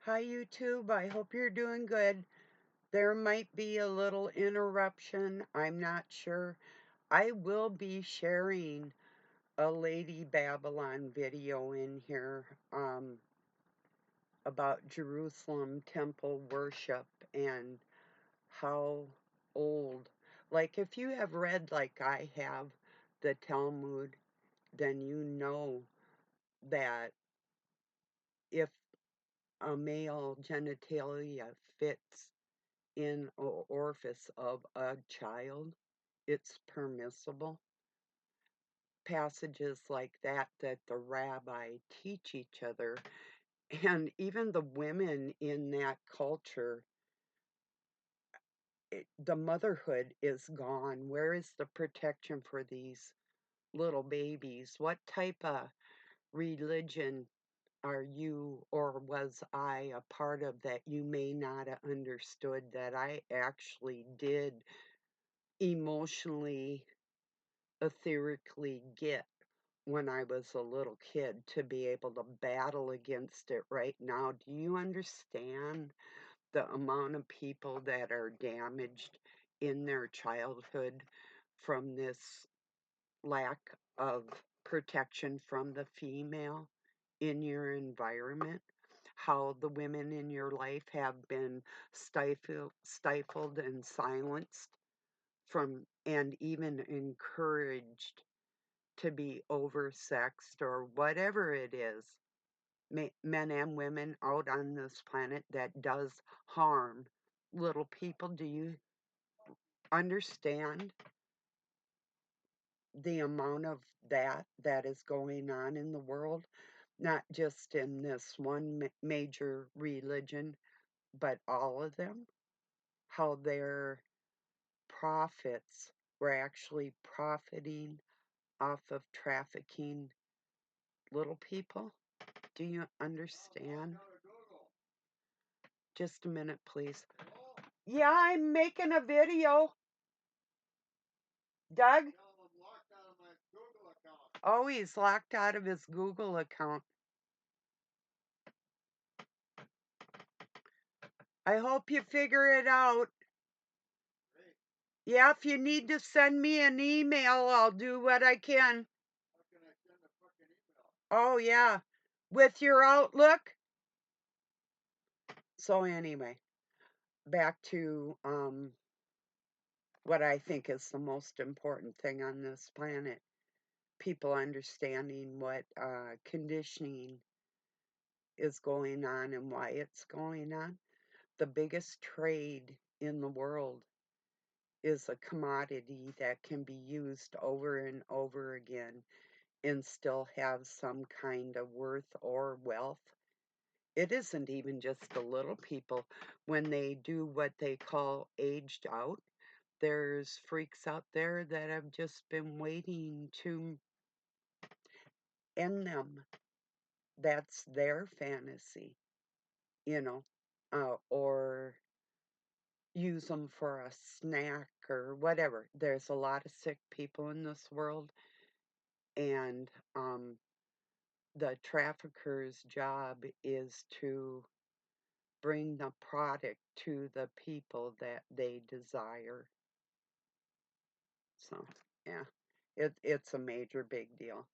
Hi, YouTube. I hope you're doing good. There might be a little interruption. I'm not sure. I will be sharing a Lady Babylon video in here about Jerusalem temple worship and how old. Like, if you have read, like I have, the Talmud, then you know that if a male genitalia fits in an orifice of a child, it's permissible. Passages like that the rabbi teach each other, and even the women in that culture, the motherhood is gone. Where is the protection for these little babies? What type of religion are you or was I a part of that you may not have understood that I actually did emotionally, etherically get when I was a little kid to be able to battle against it right now? Do you understand the amount of people that are damaged in their childhood from this lack of protection from the female in your environment? How the women in your life have been stifled and silenced from, and even encouraged to be oversexed or whatever it is, men and women out on this planet, that does harm little people. Do you understand the amount of that is going on in the world? Not just in this one major religion, but all of them? How their profits were actually profiting off of trafficking little people? Do you understand? Just a minute, please. Yeah, I'm making a video. Doug? Oh, he's locked out of his Google account. I hope you figure it out. Yeah, if you need to send me an email, I'll do what I can. Oh, yeah. With your Outlook? So anyway, back to what I think is the most important thing on this planet. People understanding what conditioning is going on and why it's going on. The biggest trade in the world is a commodity that can be used over and over again and still have some kind of worth or wealth. It isn't even just the little people. When they do what they call aged out, there's freaks out there that have just been waiting to end them. That's their fantasy, you know, or use them for a snack or whatever. There's a lot of sick people in this world, and the trafficker's job is to bring the product to the people that they desire. So, yeah, it's a major big deal.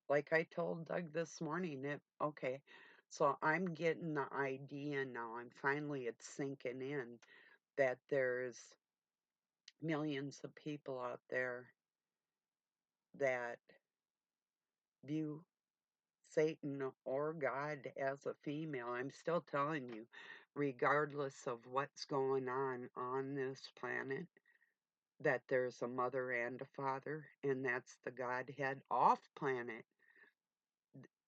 Like I told Doug this morning, okay, so I'm getting the idea now. It's sinking in that there's millions of people out there that view Satan or God as a female. I'm still telling you, regardless of what's going on this planet, that there's a mother and a father, and that's the Godhead. Off planet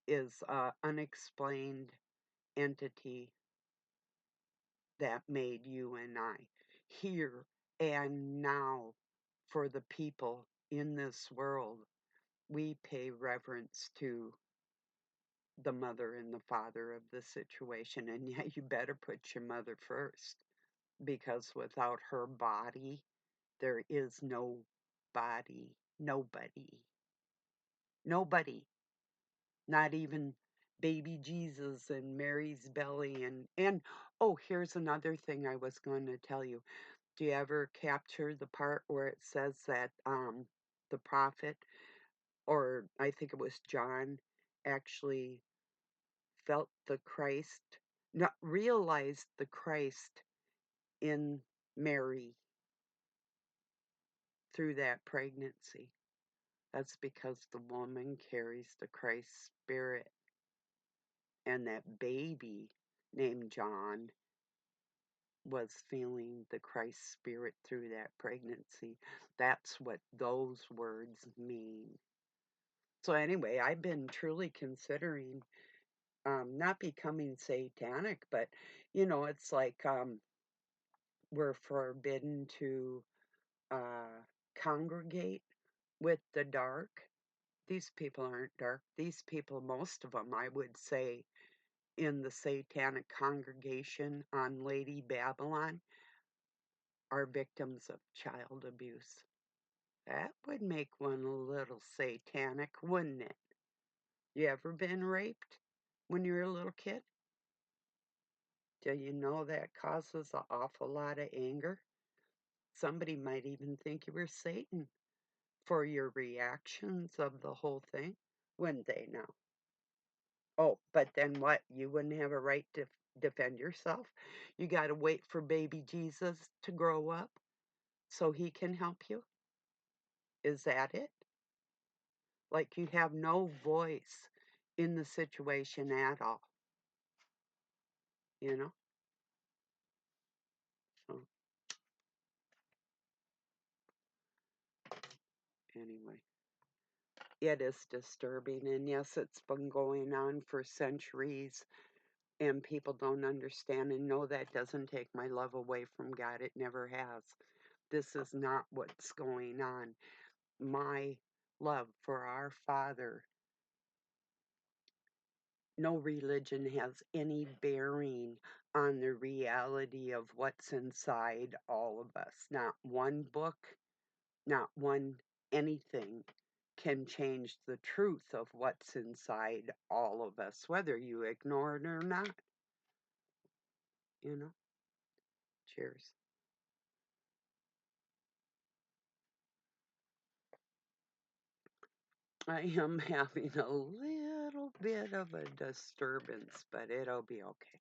is a unexplained entity that made you and I. Here and now, for the people in this world, we pay reverence to the mother and the father of the situation. And yeah, you better put your mother first, because without her body, there is no body. Nobody. Nobody. Not even baby Jesus and Mary's belly and oh, here's another thing I was going to tell you. Do you ever capture the part where it says that the prophet, or I think it was John, actually felt the Christ, not realized the Christ in Mary through that pregnancy? That's because the woman carries the Christ spirit, and that baby named John was feeling the Christ spirit through that pregnancy. That's what those words mean. So anyway, I've been truly considering not becoming satanic, but it's like we're forbidden to uh, congregate with the dark. These people aren't dark. These people, most of them, I would say, in the satanic congregation on Lady Babylon, are victims of child abuse. That would make one a little satanic, wouldn't it? You ever been raped when you were a little kid? Do you know that causes an awful lot of anger? Somebody might even think you were Satan for your reactions of the whole thing, wouldn't they now? Oh, but then what? You wouldn't have a right to defend yourself? You got to wait for baby Jesus to grow up so he can help you? Is that it? Like you have no voice in the situation at all, you know? So, anyway, it is disturbing. And yes, it's been going on for centuries, and people don't understand. And no, that doesn't take my love away from God. It never has. This is not what's going on. My love for our Father, no religion has any bearing on the reality of what's inside all of us. Not one book, not one anything can change the truth of what's inside all of us, whether you ignore it or not, you know? Cheers. I am having a little bit of a disturbance, but it'll be okay.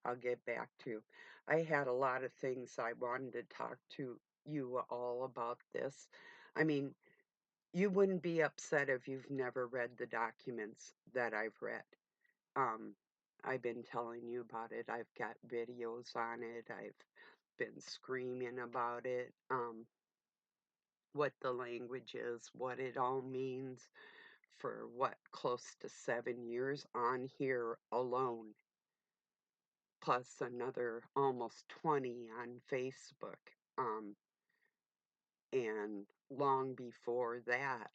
I'll get back to. I had a lot of things I wanted to talk to you all about this. I mean, you wouldn't be upset if you've never read the documents that I've read. Um, I've been telling you about it. I've got videos on it. I've been screaming about it. What the language is, what it all means for what, close to 7 years on here alone, plus another almost 20 on Facebook. Um, and long before that,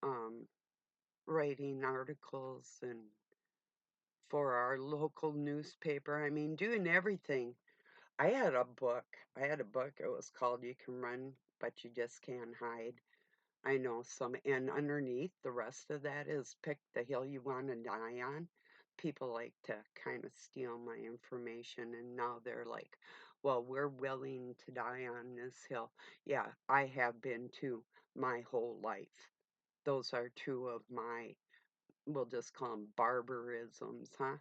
um, writing articles and for our local newspaper. I mean, doing everything. I had a book. It was called You Can Run, but You Just Can't Hide. I know some, and underneath the rest of that is Pick the Hill You Want to Die On. People like to kind of steal my information, and now they're like, well, we're willing to die on this hill. Yeah, I have been too my whole life. Those are two of my, we'll just call them barbarisms, huh?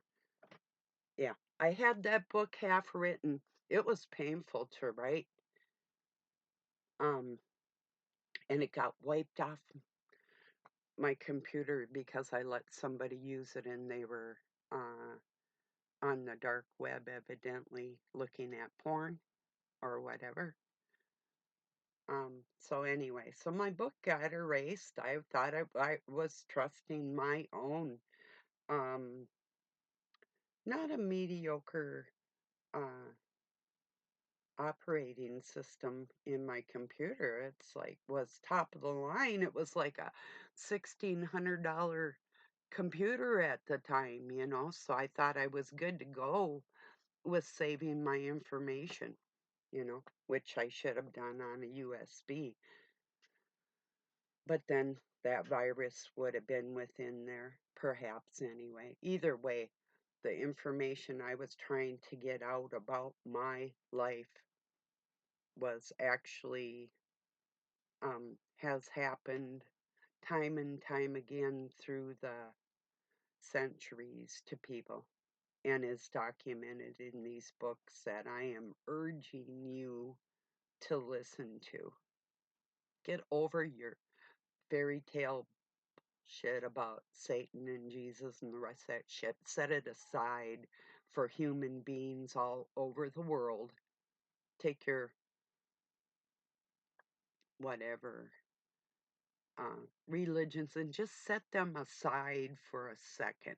Yeah, I had that book half written. It was painful to write. Um, and it got wiped off my computer because I let somebody use it and they were uh, on the dark web, evidently looking at porn or whatever. So anyway, so my book got erased. I thought I was trusting my own, um, not a mediocre uh, operating system in my computer. It's like was top of the line. It was like a $1,600 computer at the time, so I thought I was good to go with saving my information, which I should have done on a USB. But then that virus would have been within there, perhaps anyway. Either way, the information I was trying to get out about my life was actually has happened time and time again through the centuries to people and is documented in these books that I am urging you to listen to. Get over your fairy tale shit about Satan and Jesus and the rest of that shit. Set it aside for human beings all over the world. Take your whatever religions and just set them aside for a second,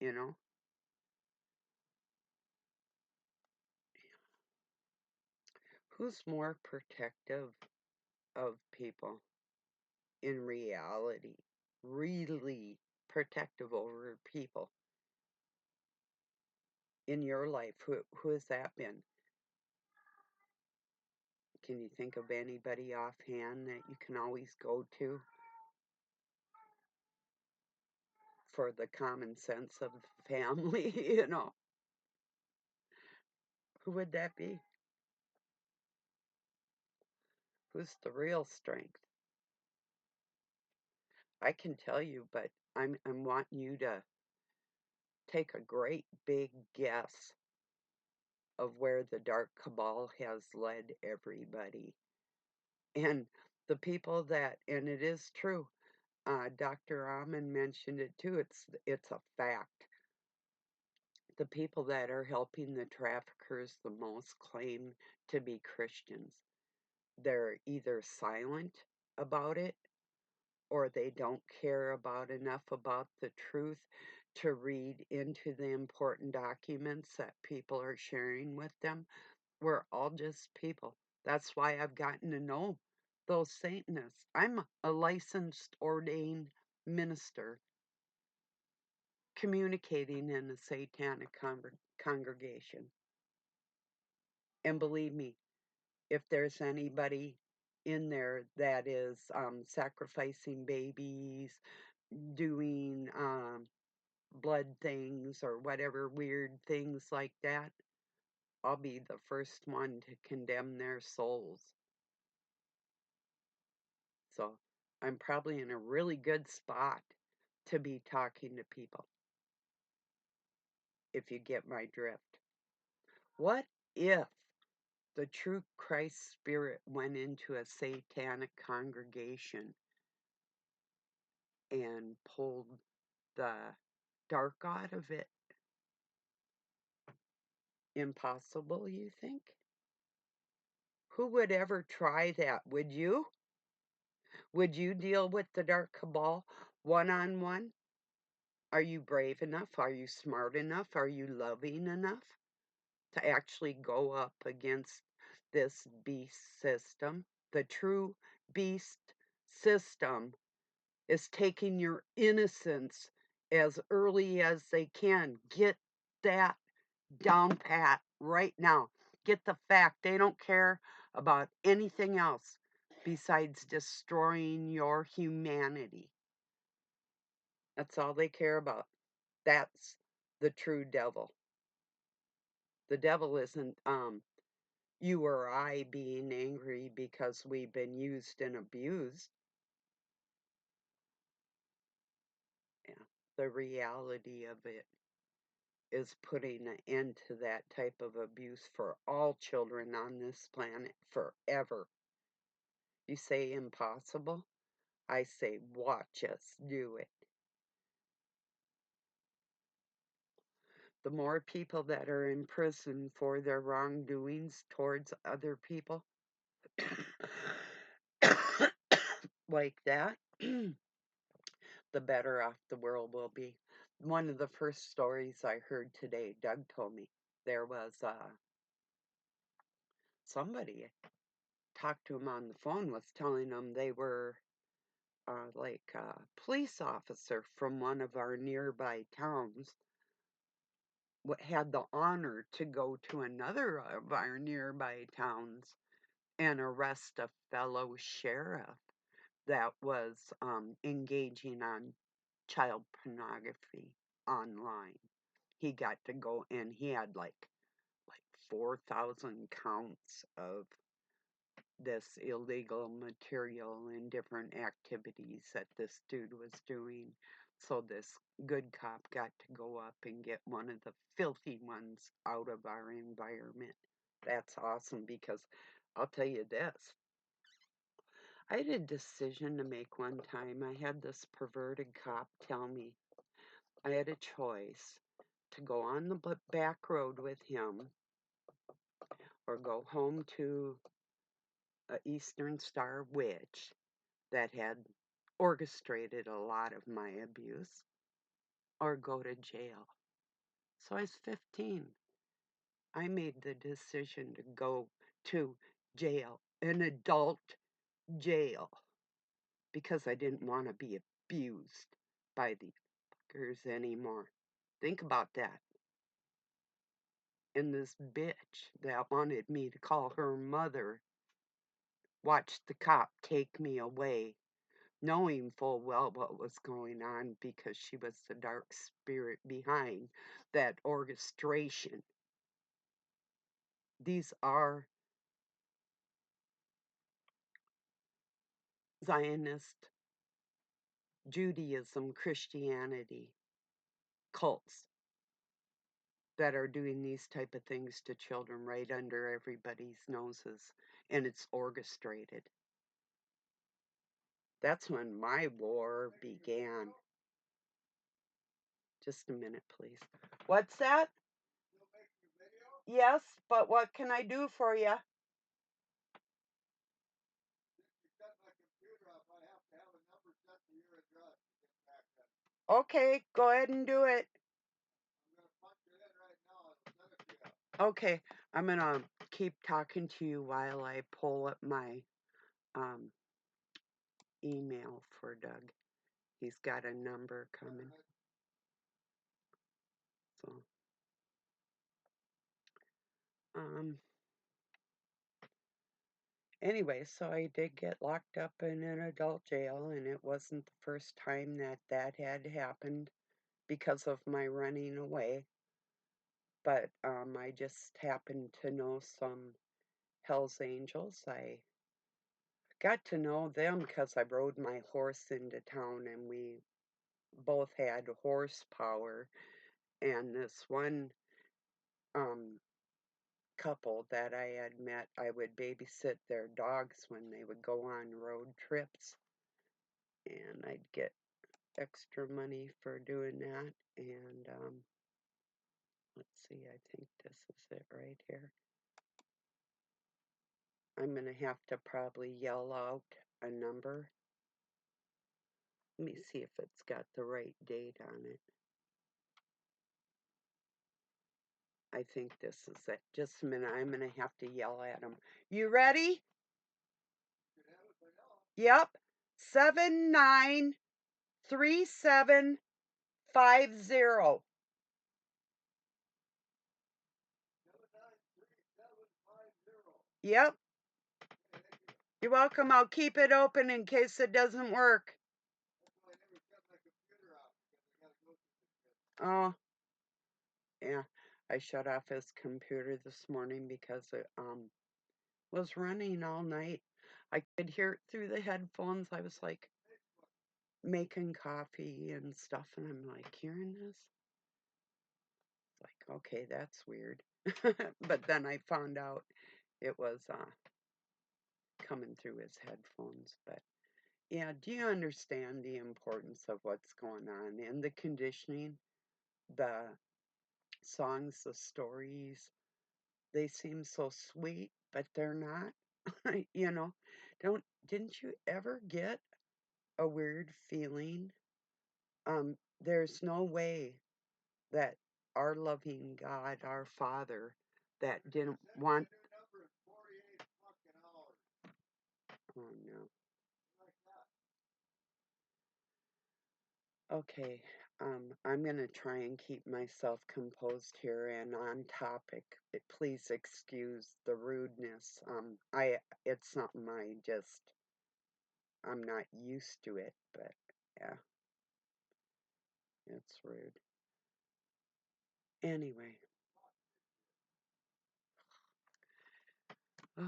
you know? Who's more protective of people in reality? Really protective over people in your life? Who has that been? Can you think of anybody offhand that you can always go to for the common sense of the family? Who would that be? Who's the real strength? I can tell you, but I'm wanting you to take a great big guess of where the dark cabal has led everybody. And the people that, and it is true, Dr. Amen mentioned it too, it's a fact. The people that are helping the traffickers the most claim to be Christians. They're either silent about it or they don't care about enough about the truth to read into the important documents that people are sharing with them. We're all just people. That's why I've gotten to know those Satanists. I'm a licensed, ordained minister communicating in a satanic congregation. And believe me, if there's anybody in there that is sacrificing babies, doing blood things, or whatever weird things like that, I'll be the first one to condemn their souls. So I'm probably in a really good spot to be talking to people, if you get my drift. What if the true Christ spirit went into a satanic congregation and pulled the dark out of it? Impossible, you think? Who would ever try that? Would you? Would you deal with the dark cabal one on one? Are you brave enough? Are you smart enough? Are you loving enough to actually go up against this beast system? The true beast system is taking your innocence as early as they can. Get that down pat right now. Get the fact. They don't care about anything else besides destroying your humanity. That's all they care about. That's the true devil. The devil isn't you or I being angry because we've been used and abused. Yeah. The reality of it is putting an end to that type of abuse for all children on this planet forever. You say impossible? I say watch us do it. The more people that are in prison for their wrongdoings towards other people like that, the better off the world will be. One of the first stories I heard today, Doug told me, there was somebody talked to him on the phone, was telling him they were like a police officer from one of our nearby towns had the honor to go to another of our nearby towns and arrest a fellow sheriff that was engaging on child pornography online. He got to go and he had like 4,000 counts of this illegal material and different activities that this dude was doing. So this good cop got to go up and get one of the filthy ones out of our environment. That's awesome because I'll tell you this. I had a decision to make one time. I had this perverted cop tell me I had a choice to go on the back road with him or go home to a Eastern Star witch that had orchestrated a lot of my abuse or go to jail. So I was 15. I made the decision to go to jail, an adult jail, because I didn't want to be abused by the fuckers anymore. Think about that. And this bitch that wanted me to call her mother watched the cop take me away, knowing full well what was going on because she was the dark spirit behind that orchestration. These are Zionist, Judaism, Christianity cults that are doing these type of things to children right under everybody's noses, and it's orchestrated. That's when my war began. Just a minute, please. What's that? Yes, but what can I do for you? Okay, go ahead and do it. Okay, I'm gonna keep talking to you while I pull up my um, email for Doug. He's got a number coming. So, um, anyway, so I did get locked up in an adult jail, and it wasn't the first time that that had happened because of my running away. But I just happened to know some Hell's Angels. I got to know them because I rode my horse into town, and we both had horsepower. And this one um, couple that I had met, I would babysit their dogs when they would go on road trips, and I'd get extra money for doing that. And let's see, I think this is it right here. I'm going to have to probably yell out a number. Let me see if it's got the right date on it. I think this is it. Just a minute, I'm going to have to yell at them. You ready? Yep. 793750. Yep. You're welcome. I'll keep it open in case it doesn't work. Oh, yeah. I shut off his computer this morning because it was running all night. I could hear it through the headphones. I was like making coffee and stuff, and I'm like hearing this. It's like, okay, that's weird. But then I found out it was coming through his headphones. But yeah, do you understand the importance of what's going on and the conditioning, the songs, the stories? They seem so sweet, but they're not. You know, didn't you ever get a weird feeling? There's no way that our loving God, our Father, that didn't want. Oh no. Okay. I'm gonna try and keep myself composed here and on topic. Please excuse the rudeness. It's something I just I'm not used to it, but yeah, it's rude. Anyway,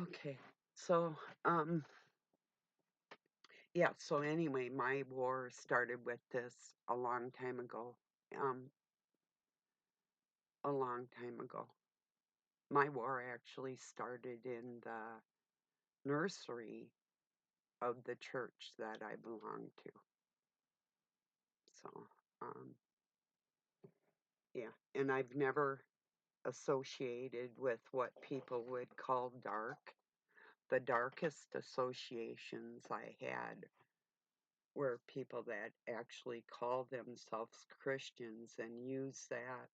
okay. So, yeah, so anyway, my war started with this a long time ago. Um, a long time ago. My war actually started in the nursery of the church that I belong to. So, um, yeah, and I've never associated with what people would call dark. The darkest associations I had were people that actually call themselves Christians and use that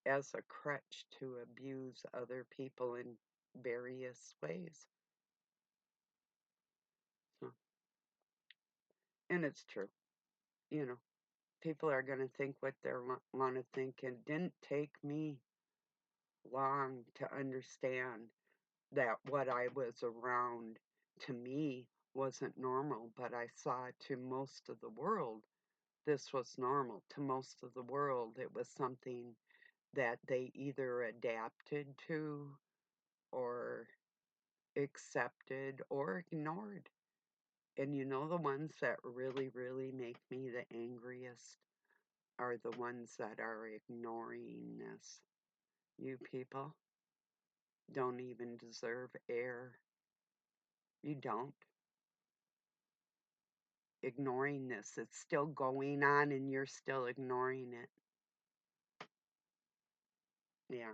as a crutch to abuse other people in various ways. So, and it's true, you know, people are going to think what they want to think. And it didn't take me long to understand that what I was around to me wasn't normal, but I saw to most of the world this was normal. To most of the world, it was something that they either adapted to or accepted or ignored. And you know, the ones that really, really make me the angriest are the ones that are ignoring this. You people don't even deserve air. You don't. Ignoring this. It's still going on and you're still ignoring it. Yeah.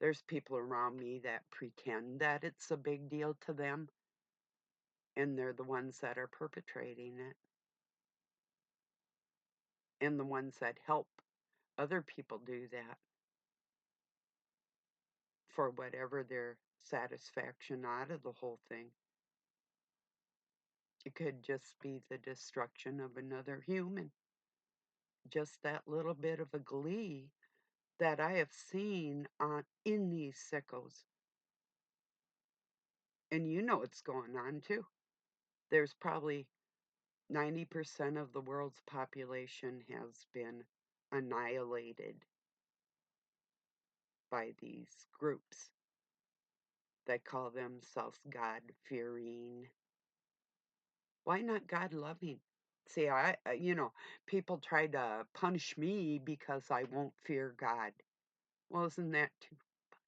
There's people around me that pretend that it's a big deal to them, and they're the ones that are perpetrating it, and the ones that help other people do that for whatever their satisfaction out of the whole thing. It could just be the destruction of another human. Just that little bit of a glee that I have seen in these sickos. And you know what's going on too. There's probably 90% of the world's population has been annihilated by these groups that call themselves God-fearing. Why not God-loving? See, people try to punish me because I won't fear God. Well, isn't that too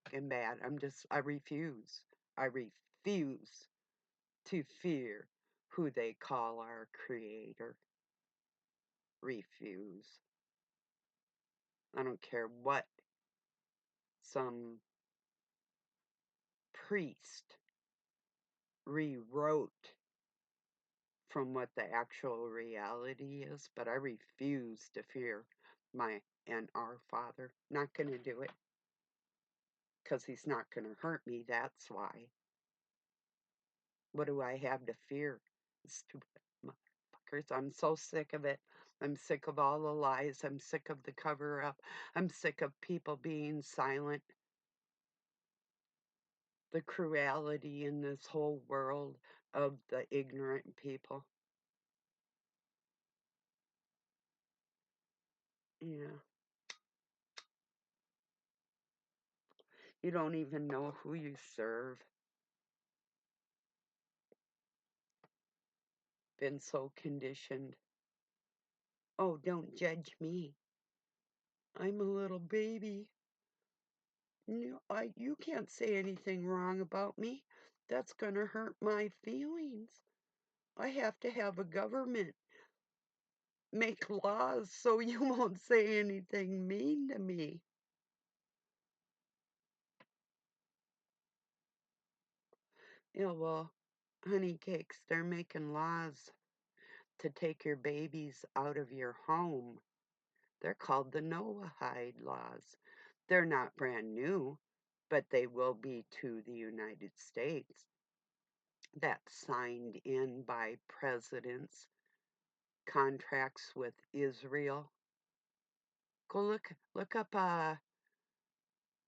fucking bad? I refuse. I refuse to fear who they call our creator. Refuse. I don't care what some priest rewrote from what the actual reality is, but I refuse to fear my and our Father. Not going to do it because He's not going to hurt me. That's why. What do I have to fear? Stupid motherfuckers. I'm so sick of it. I'm sick of all the lies. I'm sick of the cover up. I'm sick of people being silent. The cruelty in this whole world of the ignorant people. Yeah. You don't even know who you serve. Been so conditioned. Oh, don't judge me. I'm a little baby. No, you can't say anything wrong about me. That's gonna hurt my feelings. I have to have a government make laws so you won't say anything mean to me. Yeah, well, honey cakes, they're making laws to take your babies out of your home. They're called the Noahide laws. They're not brand new, but they will be to the United States. That's signed in by presidents, contracts with Israel. Go look up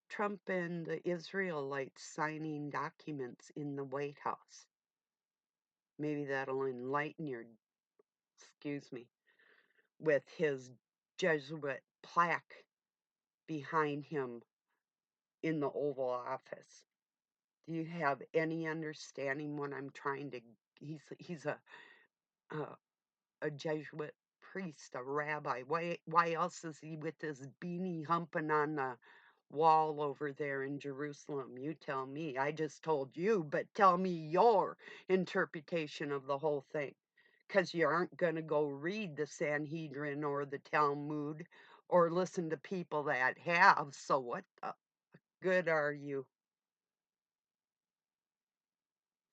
Trump and the Israelites signing documents in the White House. Maybe that'll enlighten your, excuse me, with his Jesuit plaque behind him in the Oval Office. Do you have any understanding what I'm trying to? He's a, a Jesuit priest, a rabbi. Why else is he with this beanie humping on the wall over there in Jerusalem? You tell me. I just told you, but tell me your interpretation of the whole thing. Because you aren't going to go read the Sanhedrin or the Talmud or listen to people that have. So what the good are you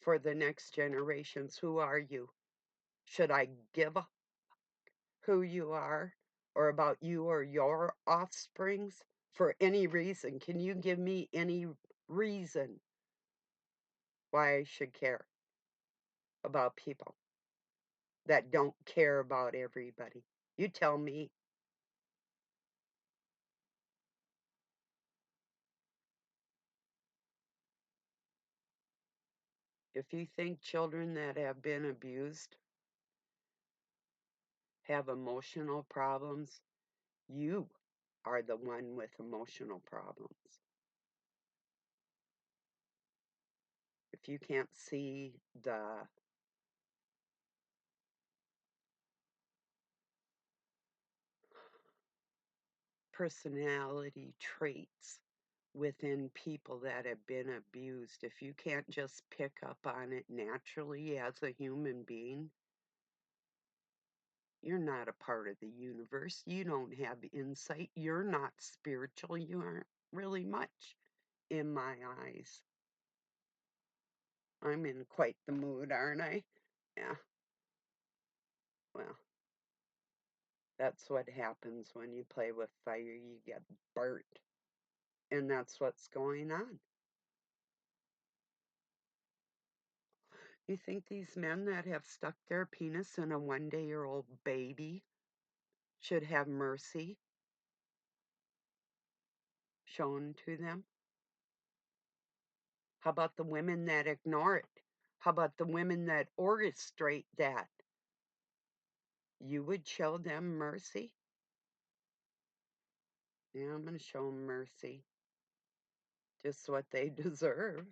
for the next generations? Who are you? Should I give a who you are or about you or your offsprings for any reason? Can you give me any reason why I should care about people that don't care about everybody? You tell me. If you think children that have been abused have emotional problems, you are the one with emotional problems. If you can't see the personality traits within people that have been abused, if you can't just pick up on it naturally as a human being, you're not a part of the universe. You don't have insight. You're not spiritual. You aren't really much in my eyes. I'm in quite the mood, aren't I? Yeah, well, that's what happens when you play with fire. You get burnt. And that's what's going on. You think these men that have stuck their penis in a 1-day-old baby should have mercy shown to them? How about the women that ignore it? How about the women that orchestrate that? You would show them mercy? Yeah, I'm going to show them mercy. Just what they deserve.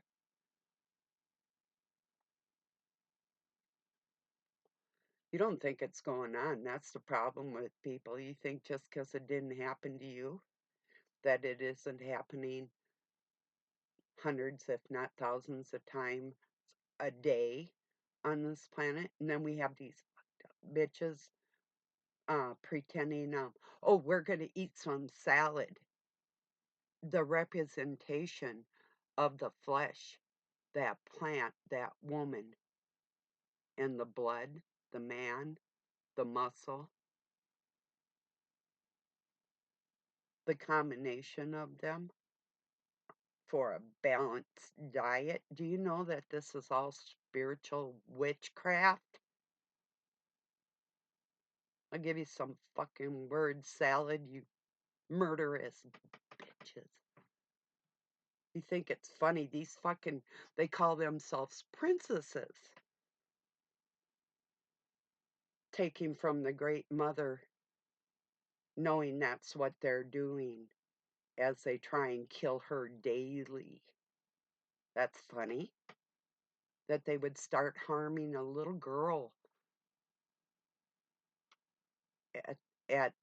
You don't think it's going on. That's the problem with people. You think just because it didn't happen to you, that it isn't happening hundreds, if not thousands of times a day on this planet. And then we have these bitches pretending, oh, we're going to eat some salad. The representation of the flesh, that plant, that woman, and the blood, the man, the muscle, the combination of them for a balanced diet. Do you know that this is all spiritual witchcraft? I'll give you some fucking word salad, you murderous bitches. You think it's funny? These fucking, they call themselves princesses, taking from the great mother, knowing that's what they're doing as they try and kill her daily. That's funny. That they would start harming a little girl at, at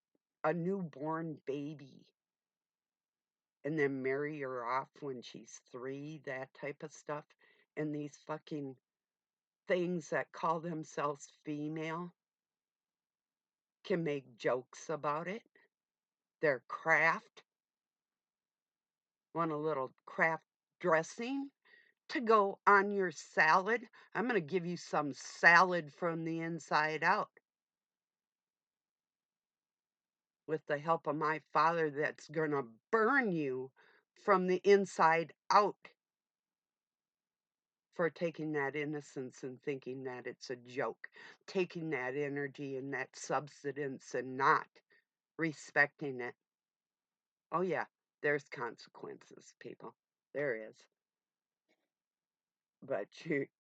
a newborn baby and then marry her off when she's 3, that type of stuff. And these fucking things that call themselves female can make jokes about it. Their craft, want a little craft dressing to go on your salad? I'm going to give you some salad from the inside out with the help of my father that's going to burn you from the inside out for taking that innocence and thinking that it's a joke, taking that energy and that substance and not respecting it. Oh, yeah, there's consequences, people. There is. But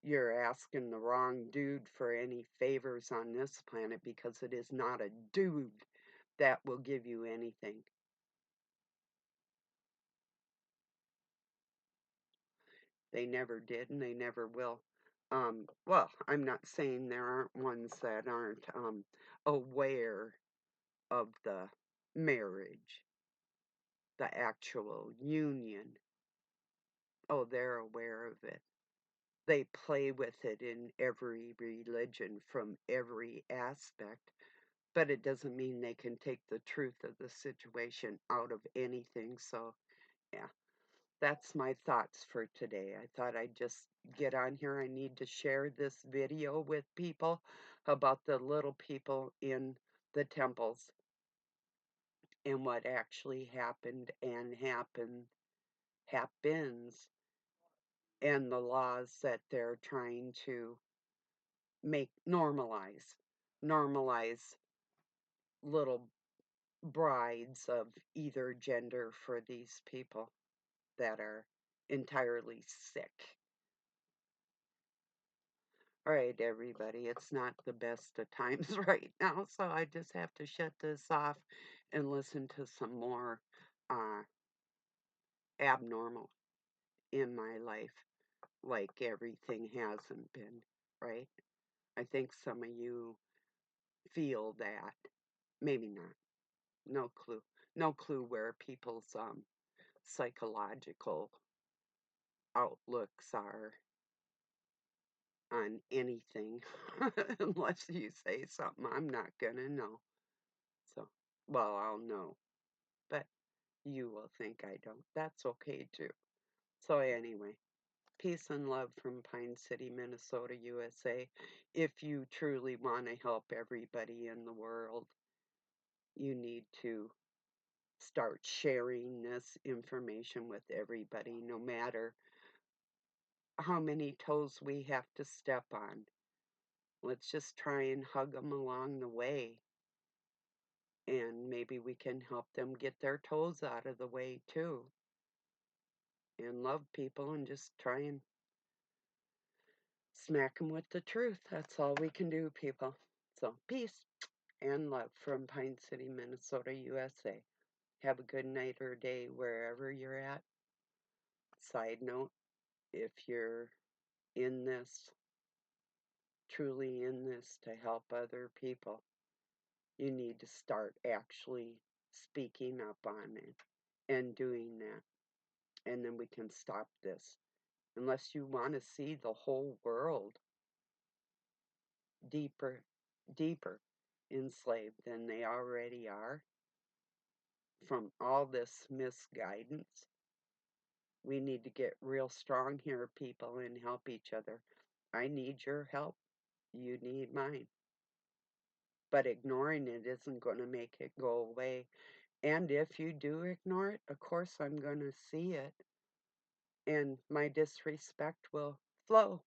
you're asking the wrong dude for any favors on this planet because it is not a dude that will give you anything. They never did and they never will. Well, I'm not saying there aren't ones that aren't aware of the marriage, the actual union. Oh, they're aware of it. They play with it in every religion from every aspect, but it doesn't mean they can take the truth of the situation out of anything. So, yeah, that's my thoughts for today. I thought I'd just get on here. I need to share this video with people about the little people in the temples and what actually happened and happens and the laws that they're trying to make normalize little brides of either gender for these people that are entirely sick. All right, everybody, it's not the best of times right now, so I just have to shut this off and listen to some more uh, abnormal in my life, like everything hasn't been, right? I think some of you feel that. Maybe not. No clue. No clue where people's psychological outlooks are on anything unless you say something I'm not gonna know. So, well, I'll know, but you will think I don't. That's okay too. So, anyway, peace and love from Pine City, Minnesota, USA. If you truly want to help everybody in the world, you need to start sharing this information with everybody, no matter how many toes we have to step on. Let's just try and hug them along the way, and maybe we can help them get their toes out of the way too, and love people and just try and smack them with the truth. That's all we can do, people. So, peace and love from Pine City, Minnesota, USA. Have a good night or day wherever you're at. Side note, if you're in this, truly in this to help other people, you need to start actually speaking up on it and doing that. And then we can stop this. Unless you want to see the whole world deeper, deeper enslaved than they already are from all this misguidance, we need to get real strong here, people, and help each other. I need your help. You need mine. But ignoring it isn't going to make it go away. And if you do ignore it, of course I'm going to see it. And my disrespect will flow.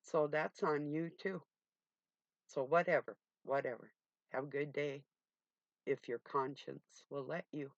So that's on you too. So whatever. Have a good day if your conscience will let you.